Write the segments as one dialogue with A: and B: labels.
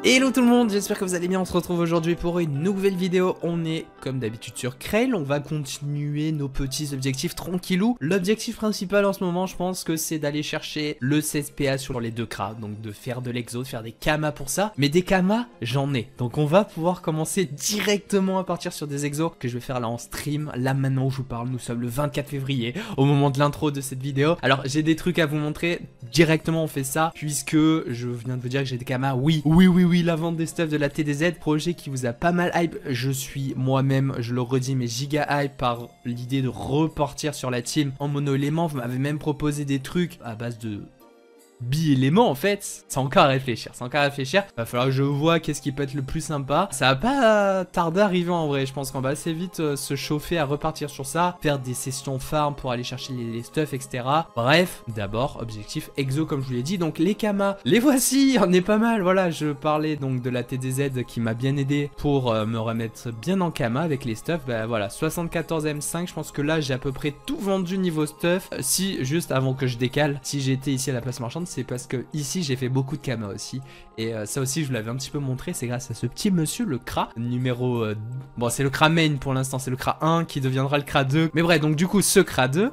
A: Hello tout le monde, j'espère que vous allez bien, on se retrouve aujourd'hui pour une nouvelle vidéo. On est comme d'habitude sur Krell, on va continuer nos petits objectifs tranquillou. L'objectif principal en ce moment, je pense que c'est d'aller chercher le 16PA sur les deux cras. Donc de faire de l'exo, de faire des kamas pour ça. Mais des kamas, j'en ai. Donc on va pouvoir commencer directement à partir sur des exos que je vais faire là en stream. Là maintenant où je vous parle, nous sommes le 24 février, au moment de l'intro de cette vidéo. Alors j'ai des trucs à vous montrer, directement on fait ça, puisque je viens de vous dire que j'ai des kamas. Oui, la vente des stuffs de la TDZ, projet qui vous a pas mal hype. Je suis moi-même, je le redis, mais giga hype par l'idée de repartir sur la team en mono-élément. Vous m'avez même proposé des trucs à base de bi-éléments en fait. C'est encore à réfléchir, va falloir que je vois qu'est-ce qui peut être le plus sympa. Ça va pas tarder à arriver en vrai, je pense qu'on va assez vite se chauffer à repartir sur ça, faire des sessions farm pour aller chercher les stuffs, etc. Bref, d'abord, objectif exo comme je vous l'ai dit. Donc les kamas, les voici, on est pas mal. Voilà, je parlais donc de la TDZ qui m'a bien aidé pour me remettre bien en kama avec les stuffs. Bah voilà, 74 M5, je pense que là j'ai à peu près tout vendu niveau stuff. Si, juste avant que je décale, si j'étais ici à la place marchande, c'est parce que ici j'ai fait beaucoup de kamas aussi. Et ça aussi je vous l'avais un petit peu montré, c'est grâce à ce petit monsieur, le Kra, numéro... bon c'est le Kra main pour l'instant, c'est le Kra 1 qui deviendra le Kra 2. Mais bref, donc du coup ce Kra 2...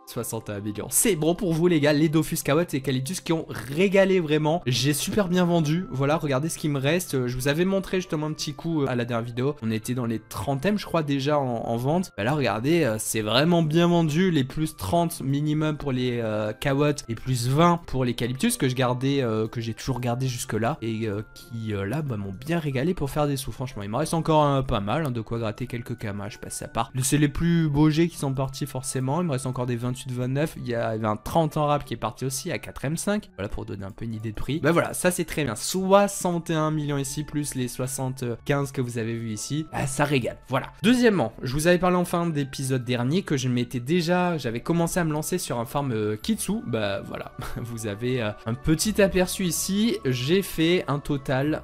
A: 60 millions. C'est bon pour vous les gars, les Dofus Kawat et Calyptus qui ont régalé vraiment. J'ai super bien vendu. Voilà, regardez ce qui me reste. Je vous avais montré justement un petit coup à la dernière vidéo. On était dans les 30e je crois déjà en vente. Bah là regardez, c'est vraiment bien vendu. Les plus 30 minimum pour les Kawat et plus 20 pour les Calyptus que je gardais, que j'ai toujours gardé jusque là. Et qui là bah, m'ont bien régalé pour faire des sous. Franchement, il me reste encore pas mal de quoi gratter quelques kamas. Je passe à part. C'est les plus beaux jets qui sont partis forcément. Il me reste encore des 28 de 29, il y avait un 30 en rap qui est parti aussi à 4M5, voilà pour donner un peu une idée de prix. Bah voilà, ça c'est très bien, 61 millions ici, plus les 75 que vous avez vu ici, bah, ça régale, voilà. Deuxièmement, je vous avais parlé en fin d'épisode dernier que je m'étais déjà, j'avais commencé à me lancer sur un farm Kitsu, bah voilà, vous avez un petit aperçu ici, j'ai fait un total...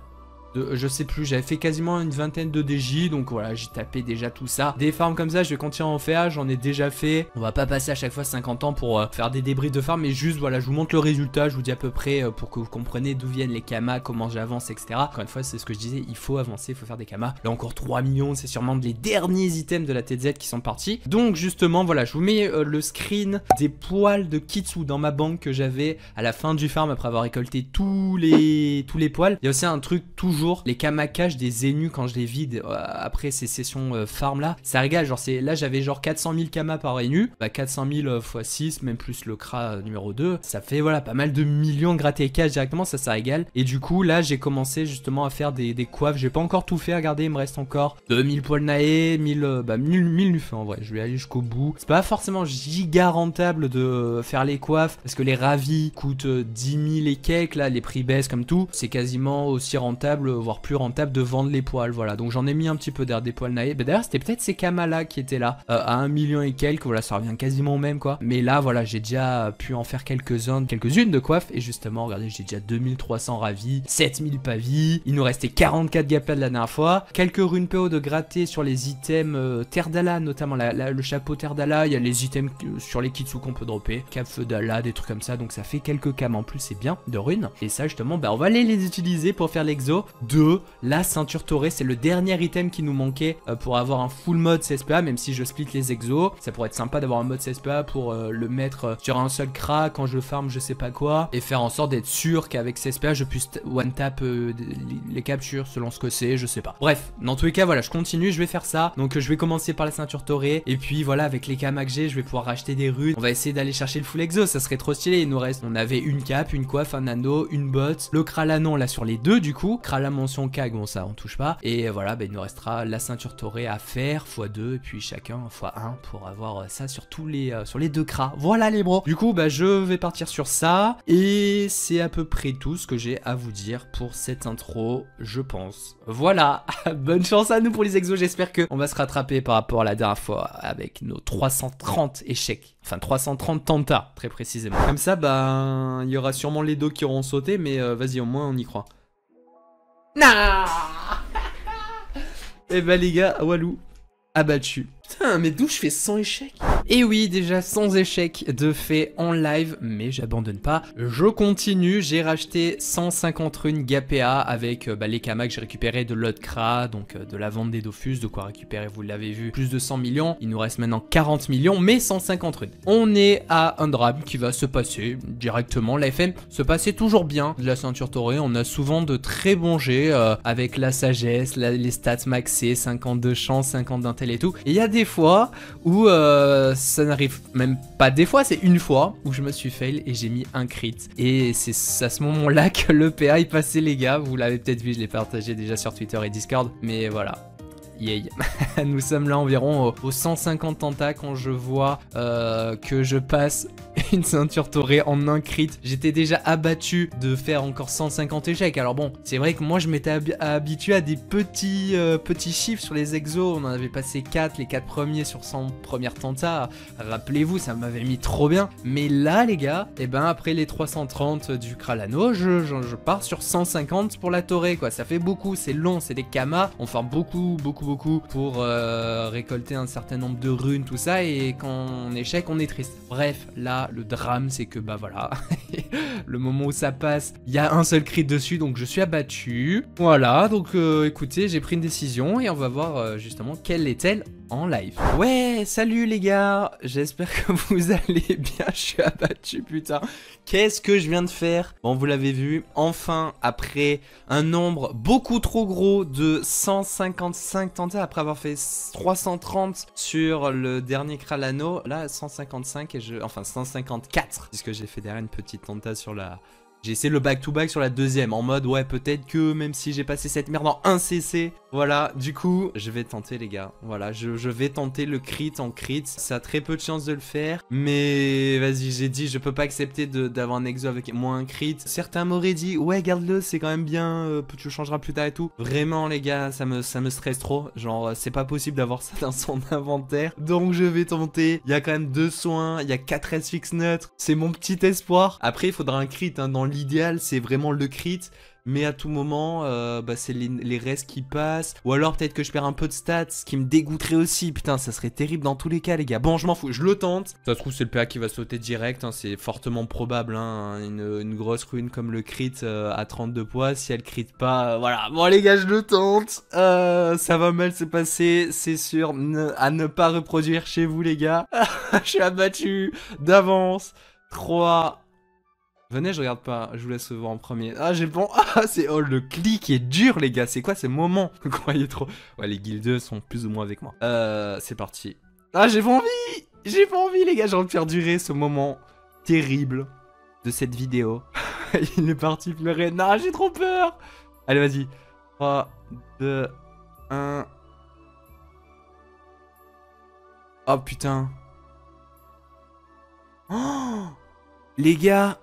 A: je sais plus, j'avais fait quasiment une vingtaine de DJ, donc voilà, j'ai tapé déjà tout ça. Des farms comme ça, je vais continuer à en faire, j'en ai déjà fait. On va pas passer à chaque fois 50 ans pour faire des débris de farm, mais juste voilà, je vous montre le résultat, je vous dis à peu près pour que vous compreniez d'où viennent les kamas, comment j'avance, etc. Encore une fois, c'est ce que je disais, il faut avancer, il faut faire des kamas. Là encore 3 millions, c'est sûrement les derniers items de la TZ qui sont partis. Donc justement, voilà, je vous mets le screen des poils de Kitsu dans ma banque que j'avais à la fin du farm après avoir récolté tous les poils. Il y a aussi un truc toujours les kamas cash des Zenu quand je les vide après ces sessions farm là, ça régale. Genre là j'avais genre 400 000 kamas par Zenu, bah 400 000 x 6 même plus le Kra numéro 2, ça fait voilà pas mal de millions grattés cash directement, ça régale. Et du coup là j'ai commencé justement à faire des coiffes, j'ai pas encore tout fait, regardez il me reste encore 2000 poils naé, 1000 nufs en vrai, je vais aller jusqu'au bout. C'est pas forcément giga rentable de faire les coiffes parce que les ravis coûtent 10 000 et quelques, là les prix baissent comme tout, c'est quasiment aussi rentable voire plus rentable de vendre les poils, voilà. Donc j'en ai mis un petit peu derrière des poils naïfs. Bah, d'ailleurs c'était peut-être ces kamas là qui étaient là à 1 million et quelques, voilà, ça revient quasiment au même quoi. Mais là voilà, j'ai déjà pu en faire quelques-unes de coiffes et justement regardez, j'ai déjà 2300 ravis, 7000 pavis, il nous restait 44 gapas de la dernière fois, quelques runes PO de gratter sur les items Terre d'Ala, notamment le chapeau Terre d'Ala, il y a les items sur les Kitsu qu'on peut dropper, cap feu d'Ala, des trucs comme ça, donc ça fait quelques kamas en plus, c'est bien, de runes. Et ça justement, bah on va aller les utiliser pour faire l'exo de la ceinture taurée. C'est le dernier item qui nous manquait pour avoir un full mode CSPA, même si je split les exos. Ça pourrait être sympa d'avoir un mode CSPA pour le mettre sur un seul Kra quand je farm je sais pas quoi, et faire en sorte d'être sûr qu'avec CSPA je puisse one tap les captures selon ce que c'est, je sais pas. Bref, dans tous les cas voilà, je continue, je vais faire ça. Donc je vais commencer par la ceinture taurée, et puis voilà, avec les kamas que j'ai, je vais pouvoir racheter des runes. On va essayer d'aller chercher le full exo, ça serait trop stylé. Il nous reste, on avait une cape, une coiffe, un anneau, une botte, le Kralanon là sur les deux du coup, Krala mention Kag, bon ça on touche pas, et voilà, bah, il nous restera la ceinture taurée à faire x2 et puis chacun x1 pour avoir ça sur tous les sur les deux Kras. Voilà les bros. Du coup bah je vais partir sur ça et c'est à peu près tout ce que j'ai à vous dire pour cette intro, je pense. Voilà, bonne chance à nous pour les exos, j'espère que on va se rattraper par rapport à la dernière fois avec nos 330 échecs, enfin 330 tentats très précisément. Comme ça bah il y aura sûrement les dos qui auront sauté, mais vas-y, au moins on y croit. Nah. Eh bah les gars, Walou abattu. Putain, mais d'où je fais 100 échecs? Et oui, déjà sans échec de fait en live, mais j'abandonne pas, je continue. J'ai racheté 150 runes Gapea avec les kamas que j'ai récupérés de l'Odkra, donc de la vente des Dofus, de quoi récupérer, vous l'avez vu, plus de 100 millions. Il nous reste maintenant 40 millions, mais 150 runes. On est à un drame qui va se passer directement. La FM se passait toujours bien de la ceinture dorée. On a souvent de très bons jets avec la sagesse, les stats maxées, 50 de chance, 50 d'intel et tout. Et il y a des fois où ça n'arrive même pas des fois, c'est une fois où je me suis fail et j'ai mis un crit. Et c'est à ce moment-là que le PA est passé, les gars. Vous l'avez peut-être vu, je l'ai partagé déjà sur Twitter et Discord. Mais voilà. Yay. Nous sommes là environ aux 150 tentas quand je vois que je passe une ceinture dorée en un crit. J'étais déjà abattu de faire encore 150 échecs. Alors bon, c'est vrai que moi je m'étais habitué à des petits chiffres sur les exos. On en avait passé 4, les 4 premiers sur 100 premières tentas. Rappelez-vous, ça m'avait mis trop bien. Mais là les gars, et ben après les 330 du Kralano, je pars sur 150 pour la torée quoi. Ça fait beaucoup, c'est long, c'est des kamas. On fait beaucoup pour récolter un certain nombre de runes, tout ça, et quand on échec, on est triste. Bref, là, le drame, c'est que, bah voilà, le moment où ça passe, il y a un seul crit dessus, donc je suis abattu. Voilà, donc écoutez, j'ai pris une décision, et on va voir justement quelle est-elle en live. Ouais, salut les gars, j'espère que vous allez bien. Je suis abattu, putain. Qu'est-ce que je viens de faire? Bon, vous l'avez vu, enfin, après un nombre beaucoup trop gros de 155 tentés, après avoir fait 330 sur le dernier Kralano, là 155 et enfin 154, puisque j'ai fait derrière une petite tenta sur la... J'ai essayé le back-to-back sur la deuxième, en mode, ouais, peut-être que même si j'ai passé cette merde en 1 CC, voilà, du coup, je vais tenter, les gars. Voilà, je vais tenter le crit en crit. Ça a très peu de chance de le faire, mais vas-y, j'ai dit, je peux pas accepter d'avoir un exo avec moins un crit. Certains m'auraient dit, ouais, garde-le, c'est quand même bien, tu le changeras plus tard et tout. Vraiment, les gars, ça me stresse trop. Genre, c'est pas possible d'avoir ça dans son inventaire. Donc, je vais tenter. Il y a quand même 2 soins, il y a 4 S fixe neutres. C'est mon petit espoir. Après, il faudra un crit, hein, dans l'idéal, c'est vraiment le crit. Mais à tout moment, c'est les restes qui passent. Ou alors peut-être que je perds un peu de stats, ce qui me dégoûterait aussi. Putain, ça serait terrible dans tous les cas, les gars. Bon, je m'en fous, je le tente. Ça se trouve, c'est le PA qui va sauter direct. Hein, c'est fortement probable. Hein, une grosse rune comme le crit à 32 poids. Si elle crit pas, voilà. Bon, les gars, je le tente. Ça va mal se passer, c'est sûr. À ne pas reproduire chez vous, les gars. Je suis abattu d'avance. 3... Venez, je regarde pas, je vous laisse voir en premier. Ah, j'ai bon. Ah, c'est. Oh, le clic est dur, les gars. C'est quoi ces moments? Vous croyez trop? Ouais, les guildeux sont plus ou moins avec moi. C'est parti. Ah, j'ai pas envie. J'ai pas envie, les gars. J'ai envie de faire durer ce moment terrible de cette vidéo. Il est parti pleurer. Non, j'ai trop peur. Allez, vas-y. 3, 2, 1. Oh, putain. Oh, les gars.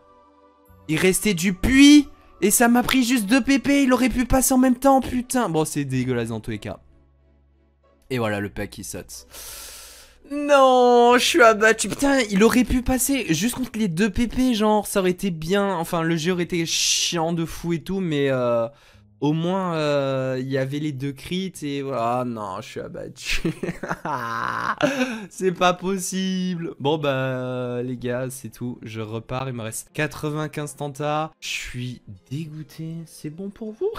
A: Il restait du puits et ça m'a pris juste 2 PP. Il aurait pu passer en même temps, putain. Bon, c'est dégueulasse dans tous les cas. Et voilà le pack qui saute. Non, je suis abattu. Putain, il aurait pu passer juste contre les 2 PP, genre, ça aurait été bien. Enfin, le jeu aurait été chiant de fou et tout, mais au moins, il y avait les 2 crits et voilà. Ah non, je suis abattu. C'est pas possible. Bon, bah, les gars, c'est tout. Je repars. Il me reste 95 tentas. Je suis dégoûté. C'est bon pour vous?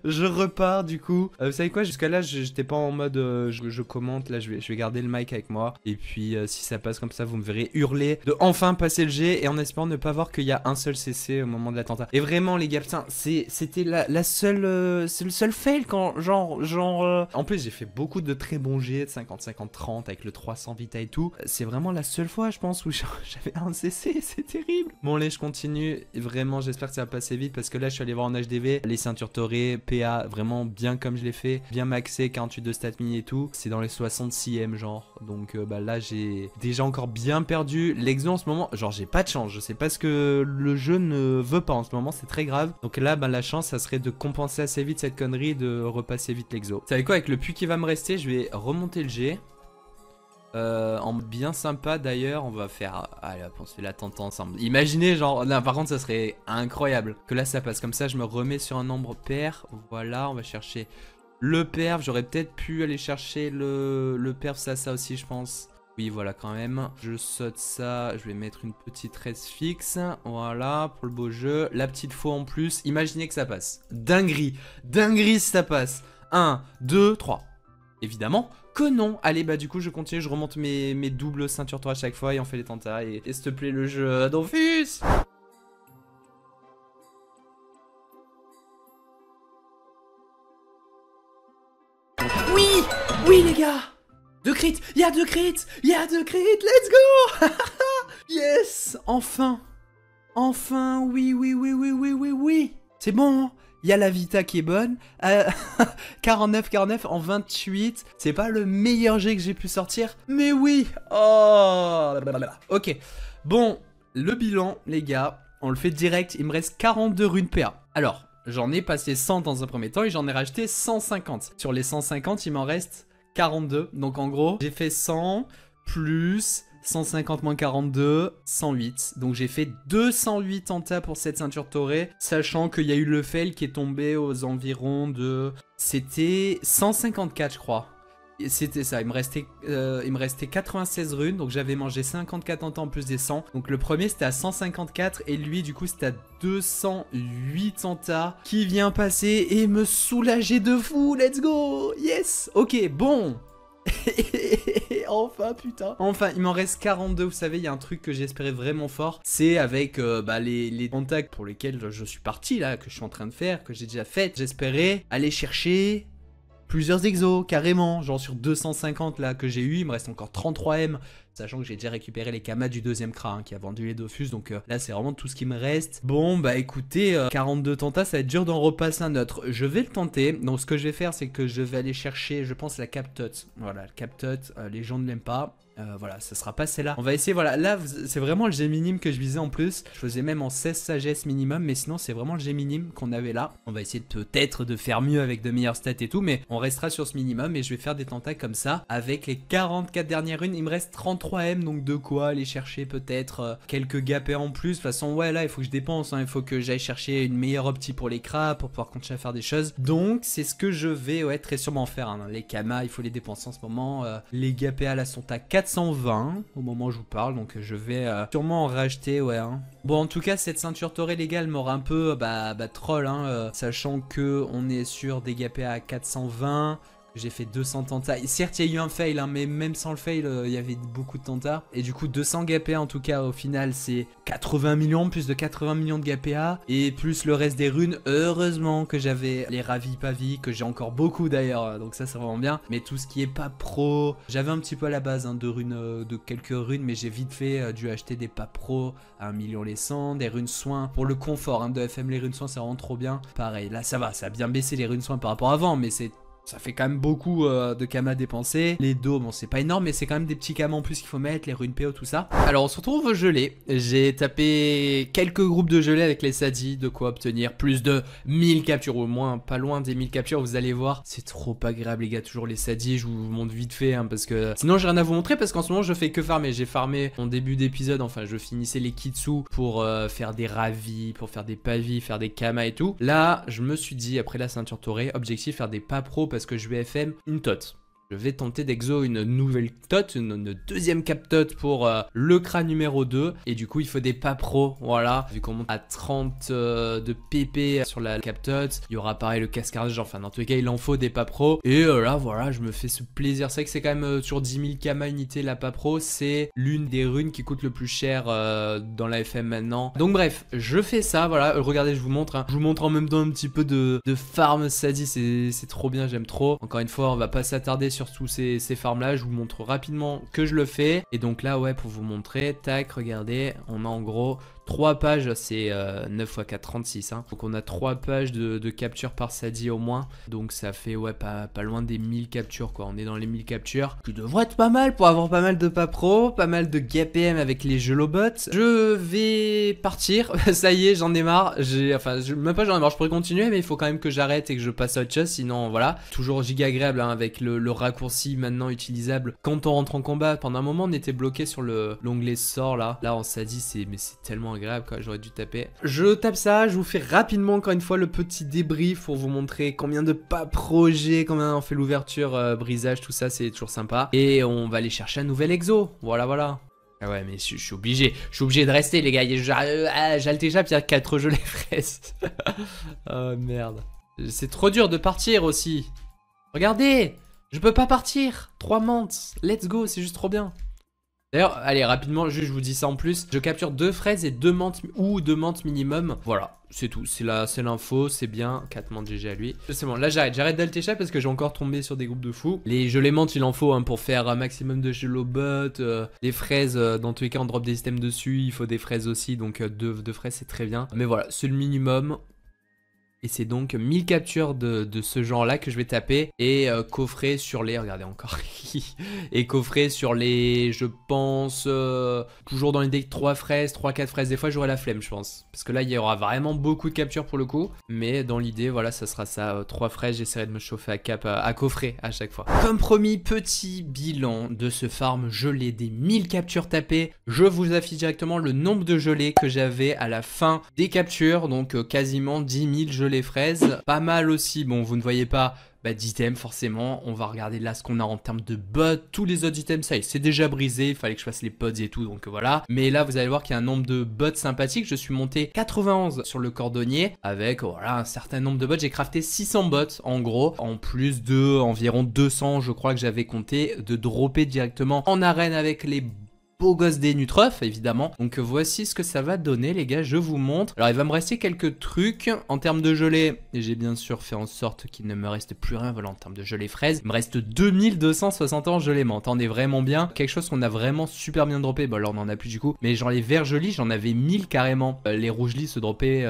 A: Je repars du coup. Vous savez quoi, jusqu'à là j'étais pas en mode je commente. Là je vais garder le mic avec moi. Et puis si ça passe comme ça, vous me verrez hurler de enfin passer le G. Et en espérant ne pas voir qu'il y a un seul CC au moment de l'attentat. Et vraiment les gars, putain, c'était la seule c'est le seul fail quand genre en plus j'ai fait beaucoup de très bons G de 50-50-30 avec le 300 vita et tout. C'est vraiment la seule fois je pense où j'avais un CC. C'est terrible. Bon allez, je continue. Et vraiment j'espère que ça va passer vite, parce que là je suis allé voir en HDV les ceintures torées, PA vraiment bien comme je l'ai fait, bien maxé, 48 de stat mini et tout. C'est dans les 66e genre. Donc bah là j'ai déjà encore bien perdu. L'exo en ce moment, genre j'ai pas de chance. Je sais pas ce que le jeu ne veut pas en ce moment, c'est très grave. Donc là bah la chance ça serait de compenser assez vite cette connerie, de repasser vite l'exo. Vous savez quoi, avec le puits qui va me rester, je vais remonter le G. En bien sympa d'ailleurs, on va faire... Allez hop, on se fait la tente ensemble. Imaginez genre... Là par contre ça serait incroyable que là ça passe comme ça, je me remets sur un nombre pair. Voilà, on va chercher le perf. J'aurais peut-être pu aller chercher le perf, ça aussi je pense. Oui, voilà, quand même. Je saute ça. Je vais mettre une petite res fixe. Voilà, pour le beau jeu. La petite faux en plus. Imaginez que ça passe. Dinguerie. Dinguerie si ça passe. 1, 2, 3. Évidemment que non. Allez, bah du coup, je continue. Je remonte mes doubles ceintures tour à chaque fois et on fait les tentas. Et s'il te plaît, le jeu Dofus. Oui. Oui, les gars. 2 crits, il y a 2 crits, il y a 2 crits, let's go. Yes, enfin. Enfin, oui, oui, oui, oui, oui, oui, oui. C'est bon, hein. Il y a la Vita qui est bonne. 49, 49 en 28. C'est pas le meilleur jet que j'ai pu sortir, mais oui. Oh. Ok, bon, le bilan, les gars, on le fait direct. Il me reste 42 runes PA. Alors, j'en ai passé 100 dans un premier temps et j'en ai racheté 150. Sur les 150, il m'en reste 42, donc en gros, j'ai fait 100 plus 150 moins 42, 108. Donc j'ai fait 208 tentas pour cette ceinture taurée, sachant qu'il y a eu le fail qui est tombé aux environs de... C'était 154 je crois. C'était ça, il me restait 96 runes, donc j'avais mangé 54 tentas en plus des 100. Donc le premier c'était à 154 et lui du coup c'était à 208 tentas qui vient passer et me soulager de fou, let's go. Yes. Ok, bon. Enfin putain. Enfin il m'en reste 42. Vous savez il y a un truc que j'espérais vraiment fort. C'est avec les contacts pour lesquels je suis parti là, que je suis en train de faire, que j'ai déjà fait. J'espérais aller chercher plusieurs exos carrément. Genre sur 250 là que j'ai eu, il me reste encore 33 M. Sachant que j'ai déjà récupéré les kamas du deuxième cra hein, qui a vendu les Dofus. Donc là c'est vraiment tout ce qui me reste. Bon bah écoutez, 42 tentas ça va être dur d'en repasser un autre. Je vais le tenter. Donc ce que je vais faire c'est que je vais aller chercher je pense la Captot. Voilà le Captot, les gens ne l'aiment pas. Voilà, ça sera pas celle-là. On va essayer, voilà, là c'est vraiment le jet minime que je visais en plus. Je faisais même en 16 sagesse minimum, mais sinon c'est vraiment le jet minime qu'on avait là. On va essayer peut-être de faire mieux avec de meilleures stats et tout, mais on restera sur ce minimum et je vais faire des tentas comme ça. Avec les 44 dernières runes, il me reste 33 M, donc de quoi aller chercher peut-être quelques gapés en plus. De toute façon, ouais, là il faut que je dépense, hein. Il faut que j'aille chercher une meilleure opti pour les cras, pour pouvoir continuer à faire des choses. Donc c'est ce que je vais très sûrement faire, hein. Les kamas, il faut les dépenser en ce moment. Les gapés là sont à 420 au moment où je vous parle, donc je vais sûrement en racheter, ouais. Hein. Bon, en tout cas, cette ceinture taurée légale m'aura un peu troll, hein, sachant que on est sur des gapés à 420. J'ai fait 200 tentas. Certes, il y a eu un fail, hein, mais même sans le fail, il y avait beaucoup de tentas. Et du coup, 200 gapés en tout cas, au final, c'est 80 millions, plus de 80 millions de gapés. Et plus le reste des runes. Heureusement que j'avais les ravis pavis, que j'ai encore beaucoup d'ailleurs. Donc ça, c'est vraiment bien. Mais tout ce qui est pas pro, j'avais un petit peu à la base hein, de runes, de quelques runes, mais j'ai vite fait dû acheter des pas pro à 1 million les 100, des runes soins. Pour le confort hein, de FM, les runes soins, c'est vraiment trop bien. Pareil, là, ça va, ça a bien baissé les runes soins par rapport à avant, mais ça fait quand même beaucoup de kamas dépensés. Les dos, bon c'est pas énorme mais c'est quand même des petits kamas en plus qu'il faut mettre, les runes PO, tout ça. Alors on se retrouve au gelé. J'ai tapé quelques groupes de gelé avec les sadis, de quoi obtenir plus de 1000 captures, au moins pas loin des 1000 captures, vous allez voir. C'est trop agréable les gars, toujours les sadis, je vous montre vite fait hein, parce que sinon j'ai rien à vous montrer parce qu'en ce moment je fais que farmer. J'ai farmé en début d'épisode, enfin je finissais les kitsu pour faire des ravis, pour faire des pavis, faire des kamas et tout. Là je me suis dit après la ceinture taurée, objectif faire des pas pro parce que je vais FM une tot. Je vais tenter d'exo une nouvelle tot, une deuxième cap tot pour le cra numéro 2. Et du coup, il faut des pas pro. Voilà. Vu qu'on monte à 30 de PP sur la cap tot, il y aura pareil le cascardage. Enfin, dans tous les cas, il en faut des pas pro. Et là, voilà, je me fais ce plaisir. C'est vrai que c'est quand même sur 10 000 kama unité la pas pro. C'est l'une des runes qui coûte le plus cher dans la FM maintenant. Donc, bref, je fais ça. Voilà. Regardez, je vous montre. Hein. Je vous montre en même temps un petit peu de farm sadie. C'est trop bien. J'aime trop. Encore une fois, on va pas s'attarder sur tous ces farms là, je vous montre rapidement que je le fais. Et donc là ouais, pour vous montrer, tac, regardez, on a en gros 3 pages, c'est 9 x 4, 36 hein. Donc on a 3 pages de capture par sadie au moins. Donc ça fait ouais pas loin des 1000 captures quoi. On est dans les 1000 captures, qui devrait être pas mal pour avoir pas mal de pas pro, pas mal de GAPM avec les gelobots. Je vais partir, ça y est, j'en ai marre. Même pas j'en ai marre, je pourrais continuer mais il faut quand même que j'arrête et que je passe à autre chose. Sinon voilà, toujours giga agréable hein, avec le raccourci maintenant utilisable quand on rentre en combat. Pendant un moment on était bloqué sur l'onglet sort là. Là en sadie c'est tellement agréable quoi, j'aurais dû taper. Je tape ça, je vous fais rapidement encore une fois le petit débrief pour vous montrer combien de pas projets, combien on fait l'ouverture, brisage, tout ça, c'est toujours sympa. Et on va aller chercher un nouvel exo, voilà. Ah ouais, mais je suis obligé de rester les gars, j'alte déjà puis il y a 4 gelées fraises. Oh merde. C'est trop dur de partir aussi. Regardez, je peux pas partir. 3 mantes, let's go, c'est juste trop bien. D'ailleurs, allez, rapidement, juste je vous dis ça en plus. Je capture 2 fraises et 2 mantes ou 2 mantes minimum. Voilà, c'est tout. C'est l'info, c'est bien. 4 mantes GG à lui. C'est bon, là j'arrête d'altécher parce que j'ai encore tombé sur des groupes de fous. Les gelées mantes, il en faut hein, pour faire un maximum de gelobot. Les fraises, dans tous les cas, on drop des systèmes dessus. Il faut des fraises aussi, donc 2 fraises, c'est très bien. Mais voilà, c'est le minimum. Et c'est donc 1000 captures de ce genre-là que je vais taper. Et coffret sur les... Regardez encore. Et coffret sur les... Je pense... toujours dans les decks 3 fraises, 3-4 fraises. Des fois, j'aurai la flemme, je pense. Parce que là, il y aura vraiment beaucoup de captures pour le coup. Mais dans l'idée, voilà, ça sera ça. 3 fraises, j'essaierai de me chauffer à cap, à coffret à chaque fois. Comme promis, petit bilan de ce farm gelé des 1000 captures tapées. Je vous affiche directement le nombre de gelées que j'avais à la fin des captures. Donc, quasiment 10 000 gelées fraises, pas mal aussi, bon vous ne voyez pas d'items forcément, on va regarder là ce qu'on a en termes de bots, tous les autres items ça y est, c'est déjà brisé, il fallait que je fasse les pods et tout donc voilà, mais là vous allez voir qu'il y a un nombre de bots sympathiques, je suis monté 91 sur le cordonnier, avec voilà un certain nombre de bots, j'ai crafté 600 bots en gros, en plus de environ 200 je crois que j'avais compté, de dropper directement en arène avec les beau gosse des Nutruff évidemment. Donc voici ce que ça va donner les gars, je vous montre. Alors il va me rester quelques trucs en termes de gelée. J'ai bien sûr fait en sorte qu'il ne me reste plus rien, voilà en termes de gelée fraise. Il me reste 2260 ans gelée menthe, on est vraiment bien. Quelque chose qu'on a vraiment super bien droppé, bon là on en a plus du coup. Mais genre les verts jolis j'en avais 1000 carrément. Les rouges lits se droppaient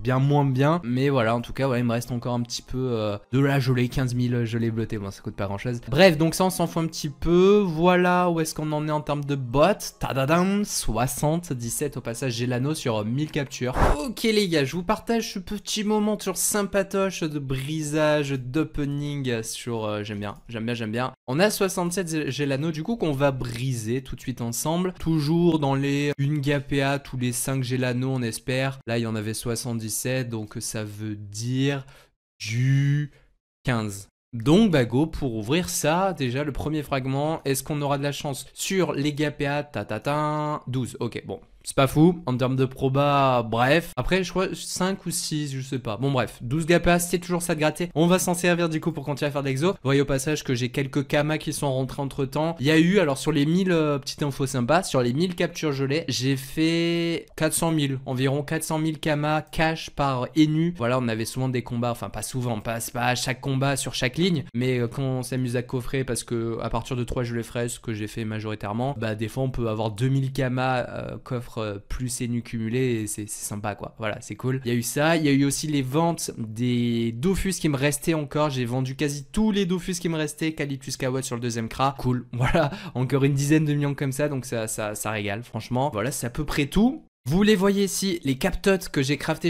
A: bien moins bien. Mais voilà en tout cas voilà, il me reste encore un petit peu de la gelée, 15 000 gelée bleutée, bon ça coûte pas grand chose. Bref donc ça on s'en fout un petit peu. Voilà où est-ce qu'on en est en termes de bot. Tadadam, 77 au passage, j'ai l'anneau sur 1000 captures. Ok les gars, je vous partage ce petit moment sur sympatoche de brisage, d'opening sur... j'aime bien. On a 67 j'ai l'anneau du coup qu'on va briser tout de suite ensemble. Toujours dans les 1 GPA, tous les 5 j'ai l'anneau on espère. Là il y en avait 77 donc ça veut dire du 15. Donc bah go pour ouvrir ça, déjà le premier fragment, est-ce qu'on aura de la chance sur les GPA, 12, ok bon. C'est pas fou, en termes de proba, bref. Après, je crois 5 ou 6, je sais pas. Bon, bref, 12 GPA, c'est toujours ça de gratter. On va s'en servir du coup pour continuer à faire de l'exo. Vous voyez au passage que j'ai quelques kamas qui sont rentrés entre temps. Il y a eu, alors sur les 1000, petites infos sympas, sur les 1000 captures gelées, j'ai fait 400 000, environ 400 000 kamas cash par Enu. Voilà, on avait souvent des combats, enfin pas souvent, pas à chaque combat sur chaque ligne, mais quand on s'amuse à coffrer, parce que à partir de 3 gelées fraises que j'ai fait majoritairement, bah des fois on peut avoir 2000 kamas coffre plus Enu cumulé et c'est sympa quoi, voilà c'est cool. Il y a eu ça, il y a eu aussi les ventes des Dofus qui me restaient encore, j'ai vendu quasi tous les Dofus qui me restaient, Calyptus Kawatt sur le deuxième cra, cool, voilà, encore une dizaine de millions comme ça, donc ça régale franchement, voilà c'est à peu près tout. Vous les voyez ici, les captotes que j'ai crafté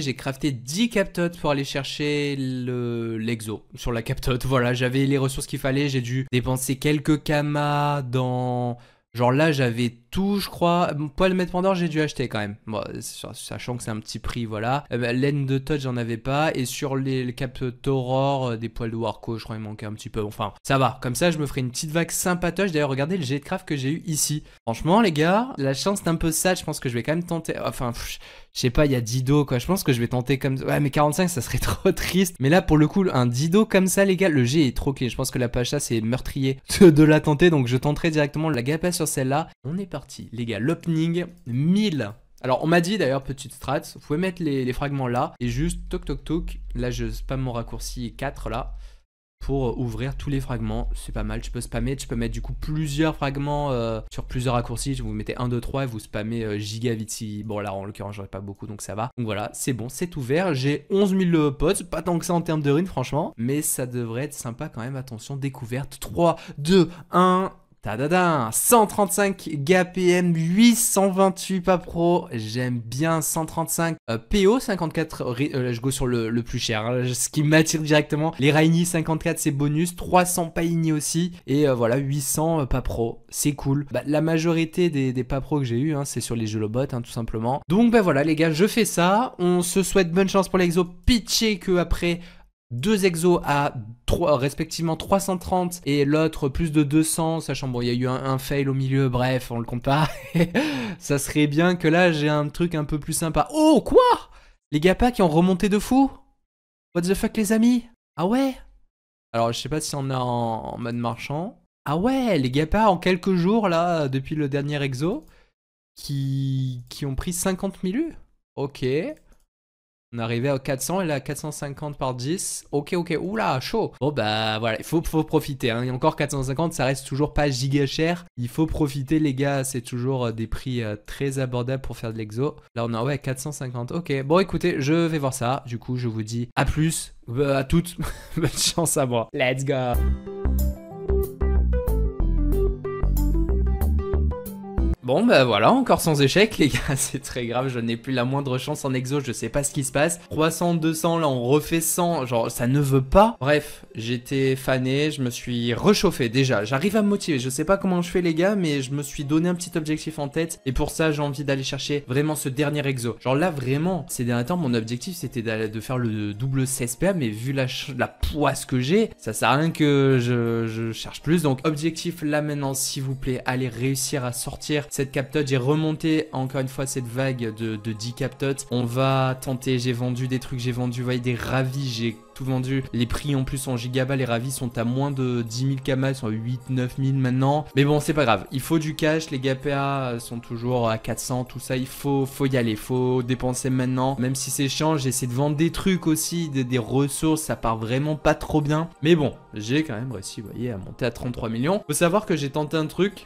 A: 10 captotes pour aller chercher l'exo sur la captote, voilà j'avais les ressources qu'il fallait, j'ai dû dépenser quelques kamas dans... Genre là j'avais tout je crois, poil mettre Pandore j'ai dû acheter quand même, bon, sachant que c'est un petit prix voilà, laine de touch j'en avais pas, et sur les capteurs Aurore, des poils de Warco je crois il manquait un petit peu, enfin ça va, comme ça je me ferai une petite vague sympatoche. D'ailleurs regardez le jet de craft que j'ai eu ici, franchement les gars, la chance est un peu sale, je pense que je vais quand même tenter, enfin je sais pas, il y a Dido quoi, je pense que je vais tenter comme... Ouais mais 45 ça serait trop triste, mais là pour le coup un Dido comme ça les gars, le jet est trop clean, je pense que la Pacha c'est meurtrier de la tenter, donc je tenterai directement la GPA sur celle-là. On est parti les gars, l'opening 1000. Alors on m'a dit d'ailleurs, petite strat, vous pouvez mettre les fragments là et juste toc toc toc, là je spamme mon raccourci 4 là pour ouvrir tous les fragments, c'est pas mal, tu peux spammer, tu peux mettre du coup plusieurs fragments sur plusieurs raccourcis, vous mettez 1, 2, 3 et vous spammez giga vite si, bon là en l'occurrence j'aurais pas beaucoup donc ça va, donc voilà c'est bon, c'est ouvert, j'ai 11 000 potes, pas tant que ça en termes de runes franchement, mais ça devrait être sympa quand même, attention, découverte, 3, 2, 1... Tadadin, 135 GAPM, 828 pas pro, j'aime bien 135 PO, 54, je go sur le plus cher, hein, ce qui m'attire directement. Les Rainy 54 c'est bonus, 300 Paini aussi, et voilà 800 pas pro, c'est cool. Bah, la majorité des pas pro que j'ai eu, hein, c'est sur les jeux Lobot, hein, tout simplement. Donc bah voilà les gars, je fais ça, on se souhaite bonne chance pour l'exo, pitché que après... 2 exos à respectivement 330 et l'autre plus de 200, sachant bon il y a eu un fail au milieu, bref on le compte pas. Ça serait bien que là j'ai un truc un peu plus sympa. Oh quoi? Les gapas qui ont remonté de fou? What the fuck les amis? Ah ouais? Alors je sais pas si on a en mode marchand. Ah ouais, les gapas en quelques jours là depuis le dernier exo qui ont pris 50 000 U. Ok. On est arrivé à 400 et là 450 par 10. Ok, oula, chaud. Bon bah voilà, il faut profiter. Hein. Et encore 450, ça reste toujours pas giga cher. Il faut profiter les gars, c'est toujours des prix très abordables pour faire de l'exo. Là on a ouais 450. Ok, bon écoutez, je vais voir ça. Du coup je vous dis à plus, à toutes. Bonne chance à moi. Let's go. Bon bah voilà, encore sans échec les gars, c'est très grave, je n'ai plus la moindre chance en exo, je sais pas ce qui se passe. 300, 200, là on refait 100, genre ça ne veut pas. Bref, j'étais fané, je me suis réchauffé déjà, j'arrive à me motiver, je sais pas comment je fais les gars, mais je me suis donné un petit objectif en tête. Et pour ça j'ai envie d'aller chercher vraiment ce dernier exo. Genre là vraiment, ces derniers temps mon objectif c'était de faire le double 16 PA, mais vu la poisse que j'ai, ça sert à rien que je cherche plus. Donc objectif là maintenant s'il vous plaît, allez réussir à sortir cette captot. J'ai remonté encore une fois cette vague de 10 captot. On va tenter, j'ai vendu des trucs, j'ai vendu, vous voyez, des ravis, j'ai tout vendu. Les prix en plus en gigabas, les ravis sont à moins de 10 000 kamas, ils sont à 8, 9 000 maintenant. Mais bon, c'est pas grave, il faut du cash, les GAPA sont toujours à 400, tout ça, il faut y aller, il faut dépenser maintenant. Même si c'est chiant, j'essaie de vendre des trucs aussi, des ressources, ça part vraiment pas trop bien. Mais bon, j'ai quand même réussi, vous voyez, à monter à 33 millions. Faut savoir que j'ai tenté un truc...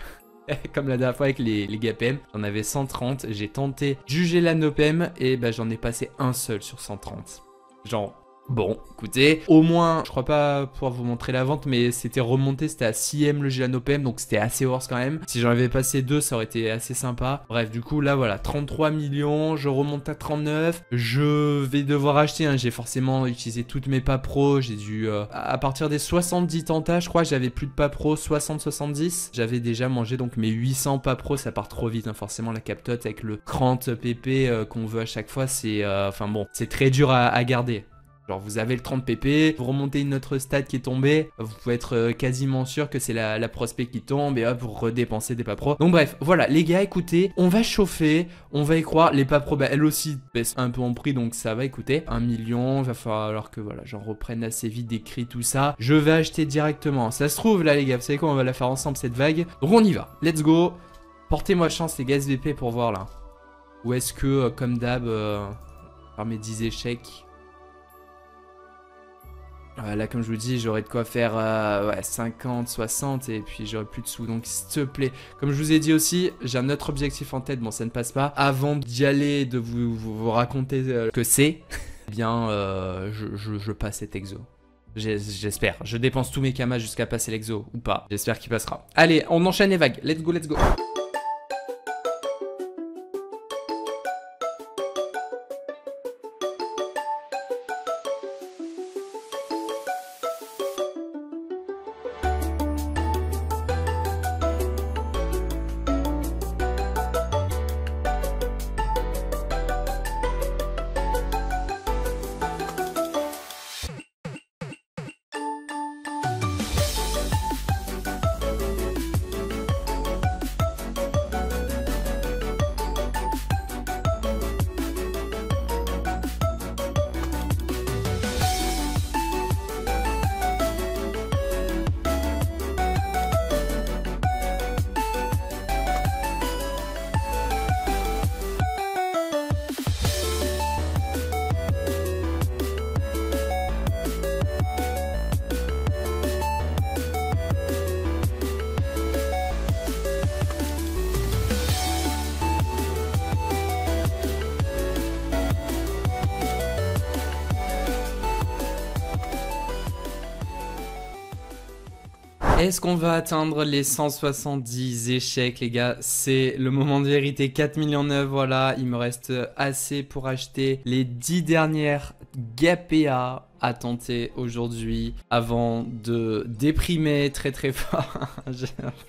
A: Comme la dernière fois avec les GAPM, j'en avais 130, j'ai tenté de juger la NOPM et bah, j'en ai passé un seul sur 130. Genre, bon, écoutez, au moins, je crois pas pouvoir vous montrer la vente, mais c'était remonté, c'était à 6ème le GLANOPM, donc c'était assez horse quand même. Si j'en avais passé 2, ça aurait été assez sympa. Bref, du coup, là, voilà, 33 millions, je remonte à 39. Je vais devoir acheter, hein, j'ai forcément utilisé toutes mes pas pro, j'ai dû... à partir des 70 tentats, je crois, j'avais plus de pas pro, 60-70. J'avais déjà mangé donc mes 800 pas pro, ça part trop vite, hein, forcément, la captote avec le 30 pp qu'on veut à chaque fois, c'est... Enfin bon, c'est très dur à garder. Genre vous avez le 30 pp, vous remontez une autre stat qui est tombée, vous pouvez être quasiment sûr que c'est la prospect qui tombe et hop vous redépensez des pas pro. Donc bref, voilà les gars, écoutez, on va chauffer, on va y croire. Les pas pro, bah, elles aussi baissent un peu en prix donc ça va, écoutez. 1 million, va falloir que voilà, j'en reprenne assez vite des cris, tout ça. Je vais acheter directement, ça se trouve là les gars, vous savez quoi, on va la faire ensemble cette vague. Donc on y va, let's go. Portez-moi chance les gars SVP pour voir là. Ou est-ce que comme d'hab, par mes 10 échecs... là comme je vous dis j'aurais de quoi faire ouais, 50, 60 et puis j'aurais plus de sous, donc s'il te plaît, comme je vous ai dit aussi, j'ai un autre objectif en tête, bon ça ne passe pas, avant d'y aller, de vous raconter que c'est, eh bien je passe cet exo. J'espère, je dépense tous mes kamas jusqu'à passer l'exo ou pas, j'espère qu'il passera. Allez, on enchaîne les vagues, let's go, let's go. Est-ce qu'on va atteindre les 170 échecs, les gars? C'est le moment de vérité. 4 millions 9, voilà. Il me reste assez pour acheter les 10 dernières GPA à tenter aujourd'hui avant de déprimer très très fort.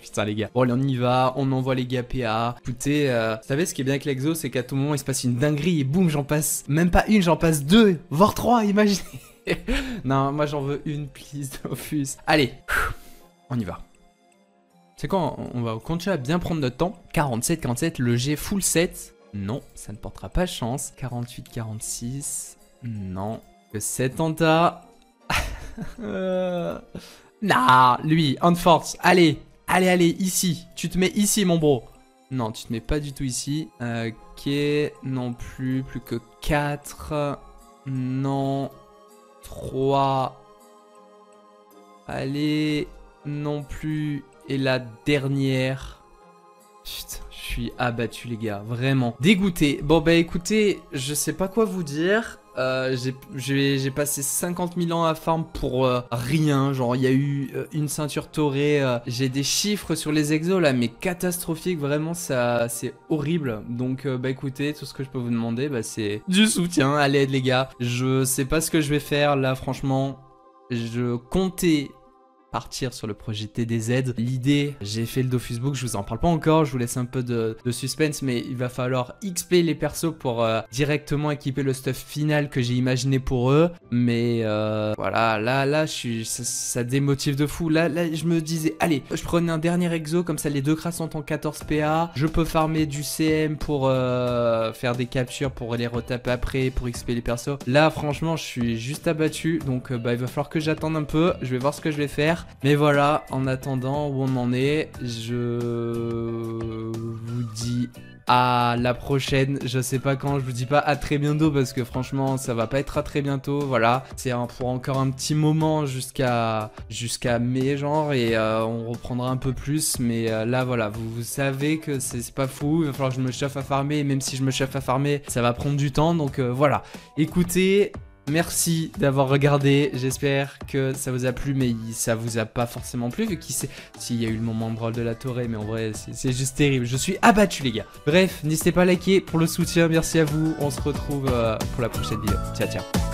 A: Putain les gars. Bon allez, on y va, on envoie les GPA. Écoutez, vous savez ce qui est bien avec l'exo, c'est qu'à tout moment il se passe une dinguerie et boum, j'en passe même pas une, j'en passe 2, voire 3, imaginez. Non, moi j'en veux une, please, Dofus. Allez, on y va. C'est quoi, on va continuer à bien prendre notre temps. 47, 47, le G full set. Non, ça ne portera pas chance. 48, 46. Non. Le 70. Nah, lui, on force. Allez, allez, allez, ici. Tu te mets ici, mon bro. Non, tu te mets pas du tout ici. Ok, non plus, plus que 4. Non. 3. Allez, non plus. Et la dernière. Putain, je suis abattu les gars, vraiment. Dégoûté. Bon bah écoutez, je sais pas quoi vous dire. J'ai passé 50 000 ans à farm pour rien. Genre il y a eu une ceinture taurée. J'ai des chiffres sur les exos là, mais catastrophiques. Vraiment ça, c'est horrible. Donc bah écoutez, tout ce que je peux vous demander bah, c'est du soutien à l'aide les gars. Je sais pas ce que je vais faire là franchement. Je comptais partir sur le projet TDZ. L'idée, j'ai fait le Dofus Book, je vous en parle pas encore, je vous laisse un peu de suspense, mais il va falloir XP les persos pour directement équiper le stuff final que j'ai imaginé pour eux. Mais voilà, là, ça démotive de fou. Là, je me disais, allez, je prenais un dernier exo, comme ça les deux crasses sont en 14 PA, je peux farmer du CM pour faire des captures, pour les retaper après, pour XP les persos. Là, franchement, je suis juste abattu, donc bah, il va falloir que j'attende un peu, je vais voir ce que je vais faire. Mais voilà, en attendant où on en est, je vous dis à la prochaine. Je sais pas quand, je vous dis pas à très bientôt parce que franchement ça va pas être à très bientôt. Voilà, c'est pour encore un petit moment jusqu'à mai genre et on reprendra un peu plus. Mais là voilà, vous savez que c'est pas fou, il va falloir que je me chauffe à farmer et même si je me chauffe à farmer ça va prendre du temps. Donc voilà, écoutez. Merci d'avoir regardé, j'espère que ça vous a plu, mais ça vous a pas forcément plu vu qu'il sait s'il y a eu le moment de brawl de la Torre, mais en vrai c'est juste terrible, je suis abattu les gars. Bref, n'hésitez pas à liker pour le soutien, merci à vous, on se retrouve pour la prochaine vidéo, ciao ciao.